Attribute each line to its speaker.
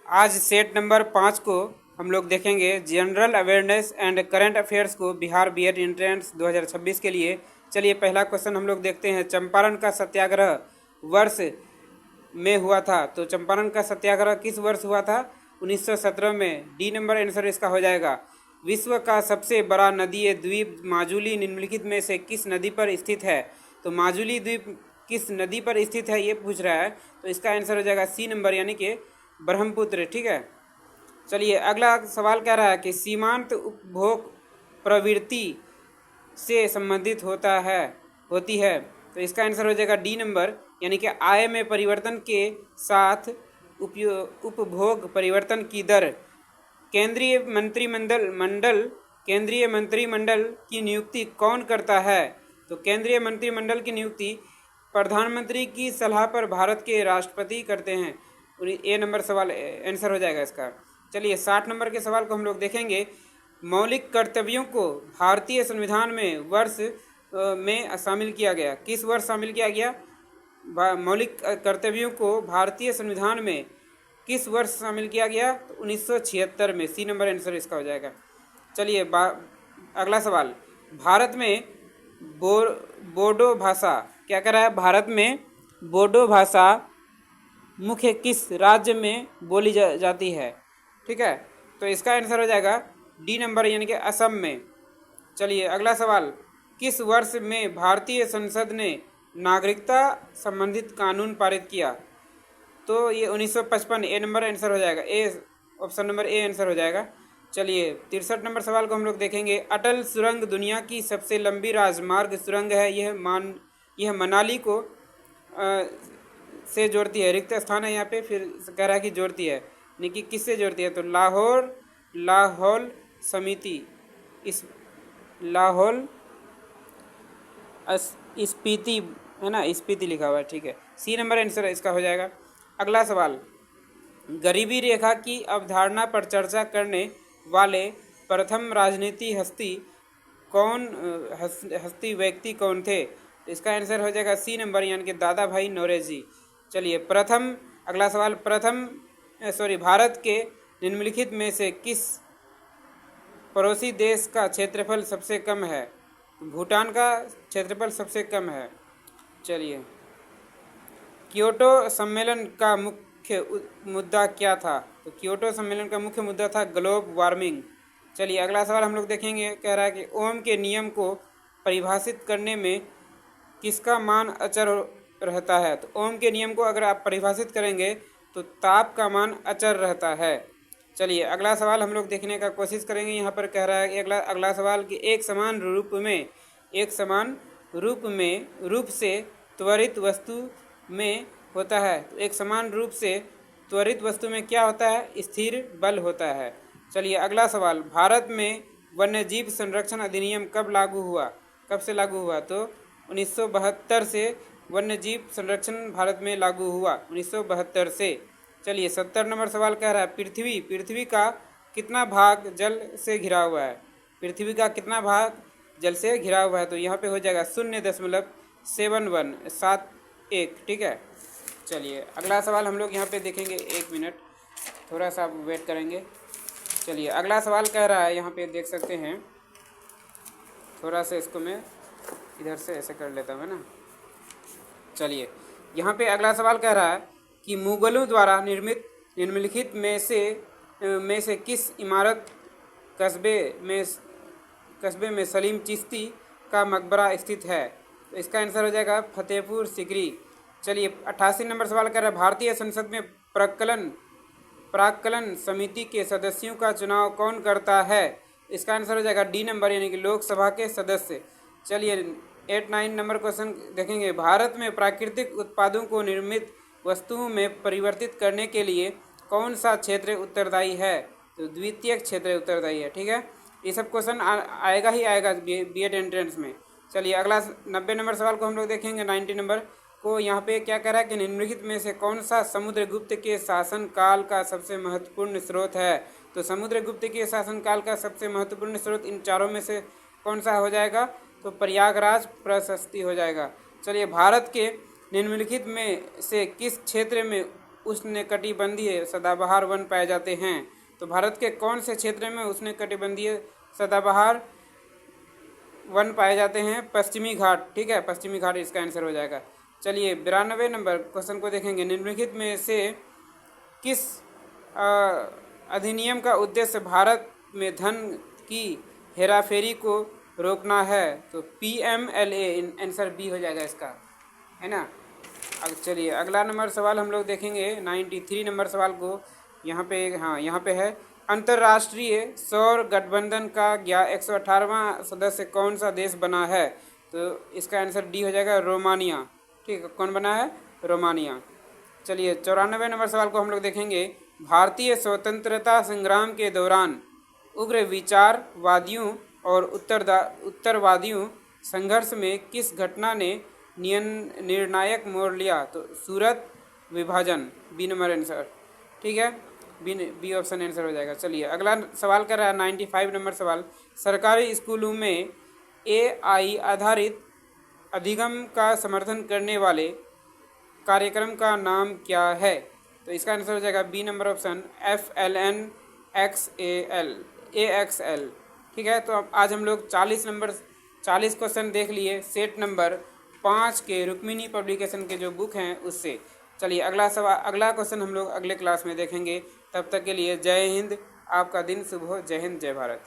Speaker 1: आज set number 5 को हम लोग देखेंगे general awareness and current affairs को बिहार बीएड एंट्रेंस 2026 के लिए। चलिए पहला क्वेश्चन हम लोग देखते हैं। चंपारण का सत्याग्रह वर्ष में हुआ था, तो चंपारण का सत्याग्रह किस वर्ष हुआ था? 1917 में। डी नंबर आंसर इसका हो जाएगा। विश्व का सबसे बड़ा नदीय द्वीप माजुली निम्नलिखित में से किस नदी पर स्थित है? तो माजुली द्वीप किस नदी पर स्थित है ये पूछ रहा है, तो इसका आंसर हो जाएगा सी नंबर यानी कि ब्रह्मपुत्र। ठीक है। चलिए अगला सवाल कह रहा है कि सीमांत उपभोग प्रवृत्ति से संबंधित होती है, तो इसका आंसर हो जाएगा डी नंबर यानी कि आय में परिवर्तन के साथ उपभोग परिवर्तन की दर। केंद्रीय मंत्रिमंडल की नियुक्ति कौन करता है? तो केंद्रीय मंत्रिमंडल की नियुक्ति प्रधानमंत्री की सलाह पर भारत के राष्ट्रपति करते हैं। ए नंबर सवाल आंसर हो जाएगा इसका। चलिए 60 नंबर के सवाल को हम लोग देखेंगे। मौलिक कर्तव्यों को भारतीय संविधान में वर्ष में शामिल किया गया। किस वर्ष शामिल किया गया? मौलिक कर्तव्यों को भारतीय संविधान में किस वर्ष शामिल किया गया? तो 1976 में। सी नंबर आंसर इसका हो जाएगा। चलिए अगला सवाल। भारत में बोडो भाषा क्या कर रहा है? भारत में बोडो भाषा मुख्य किस राज्य में बोली जाती है? ठीक है, तो इसका आंसर हो जाएगा डी नंबर यानी कि असम में। चलिए अगला सवाल। किस वर्ष में भारतीय संसद ने नागरिकता संबंधित कानून पारित किया? तो ये 1955। ए नंबर आंसर हो जाएगा। ऑप्शन नंबर ए आंसर हो जाएगा। चलिए 63 नंबर सवाल को हम लोग देखेंगे। अटल सुरंग दुनिया की सबसे लंबी राजमार्ग सुरंग है। यह मनाली को से जोड़ती है। रिक्त स्थान है यहाँ पे, फिर कह रहा है कि जोड़ती है, यानी कि किससे जोड़ती है? तो लाहौल स्पीति है ना, स्पीति लिखा हुआ है। ठीक है, सी नंबर आंसर इसका हो जाएगा। अगला सवाल। गरीबी रेखा की अवधारणा पर चर्चा करने वाले प्रथम राजनीति हस्ती व्यक्ति कौन थे? इसका आंसर हो जाएगा सी नंबर यानी कि दादा भाई नौरोजी। चलिए अगला सवाल। भारत के निम्नलिखित में से किस पड़ोसी देश का क्षेत्रफल सबसे कम है? भूटान का क्षेत्रफल सबसे कम है। चलिए क्योटो सम्मेलन का मुख्य मुद्दा क्या था? तो क्योटो सम्मेलन का मुख्य मुद्दा था ग्लोबल वार्मिंग। चलिए अगला सवाल हम लोग देखेंगे। कह रहा है कि ओम के नियम को परिभाषित करने में किसका मान अचर रहता है? तो ओम के नियम को अगर आप परिभाषित करेंगे तो ताप का मान अचर रहता है। चलिए अगला सवाल हम लोग देखने का कोशिश करेंगे। यहाँ पर कह रहा है कि अगला सवाल कि एक समान रूप से त्वरित वस्तु में होता है। तो एक समान रूप से त्वरित वस्तु में क्या होता है? स्थिर बल होता है। चलिए अगला सवाल। भारत में वन्यजीव संरक्षण अधिनियम कब से लागू हुआ? तो 1972 से वन्यजीव संरक्षण भारत में लागू हुआ, 1972 से। चलिए 70 नंबर सवाल कह रहा है पृथ्वी का कितना भाग जल से घिरा हुआ है? पृथ्वी का कितना भाग जल से घिरा हुआ है? तो यहाँ पे हो जाएगा 0.71। ठीक है। चलिए अगला सवाल हम लोग यहाँ पे देखेंगे। 1 मिनट थोड़ा सा वेट करेंगे। चलिए अगला सवाल कह रहा है, यहाँ पे देख सकते हैं, थोड़ा सा इसको मैं इधर से ऐसे कर लेता हूँ, है ना। चलिए यहाँ पे अगला सवाल कह रहा है कि मुगलों द्वारा निर्मित निम्नलिखित में से किस इमारत कस्बे में सलीम चिश्ती का मकबरा स्थित है? तो इसका आंसर हो जाएगा फतेहपुर सिकरी। चलिए 88 नंबर सवाल कर रहा है भारतीय संसद में प्राक्कलन समिति के सदस्यों का चुनाव कौन करता है? इसका आंसर हो जाएगा डी नंबर यानी कि लोकसभा के सदस्य। चलिए 89 नंबर क्वेश्चन देखेंगे। भारत में प्राकृतिक उत्पादों को निर्मित वस्तुओं में परिवर्तित करने के लिए कौन सा क्षेत्र उत्तरदायी है? तो द्वितीयक क्षेत्र उत्तरदायी है। ठीक है, ये सब क्वेश्चन आएगा बीएड एंट्रेंस में। चलिए अगला 90 नंबर सवाल को हम लोग देखेंगे। 90 नंबर को यहाँ पे क्या कह रहा है कि निम्नलिखित में से कौन सा समुद्रगुप्त के शासनकाल का सबसे महत्वपूर्ण स्रोत है? तो समुद्रगुप्त के शासनकाल का सबसे महत्वपूर्ण स्रोत इन चारों में से कौन सा हो जाएगा? तो प्रयागराज प्रशस्ति हो जाएगा। चलिए भारत के निम्नलिखित में से किस क्षेत्र में उष्णकटिबंधीय सदाबहार वन पाए जाते हैं? तो भारत के कौन से क्षेत्र में उष्णकटिबंधीय सदाबहार वन पाए जाते हैं? पश्चिमी घाट, ठीक है, पश्चिमी घाट इसका आंसर हो जाएगा। चलिए 92 नंबर क्वेश्चन को देखेंगे। निम्नलिखित में से किस अधिनियम का उद्देश्य भारत में धन की हेराफेरी को रोकना है? तो PMLA आंसर बी हो जाएगा इसका, है ना। अब चलिए अगला नंबर सवाल हम लोग देखेंगे 93 नंबर सवाल को। यहाँ पे, हाँ यहाँ पे है, अंतर्राष्ट्रीय सौर गठबंधन का 118वां सदस्य कौन सा देश बना है? तो इसका आंसर डी हो जाएगा, रोमानिया। ठीक है, कौन बना है? रोमानिया। चलिए 94 नंबर सवाल को हम लोग देखेंगे। भारतीय स्वतंत्रता संग्राम के दौरान उग्र विचारवादियों और उत्तरवादियों संघर्ष में किस घटना ने निर्णायक मोड़ लिया? तो सूरत विभाजन, बी नंबर आंसर, ठीक है, बी ऑप्शन आंसर हो जाएगा। चलिए अगला सवाल कर रहा है 95 नंबर सवाल। सरकारी स्कूलों में AI आधारित अधिगम का समर्थन करने वाले कार्यक्रम का नाम क्या है? तो इसका आंसर हो जाएगा बी नंबर ऑप्शन, FLNXAXL। ठीक है, तो अब आज हम लोग 40 क्वेश्चन देख लिए सेट नंबर 5 के रुक्मिणी पब्लिकेशन के जो बुक हैं उससे। चलिए अगला क्वेश्चन हम लोग अगले क्लास में देखेंगे। तब तक के लिए जय हिंद, आपका दिन शुभ हो। जय हिंद, जय भारत।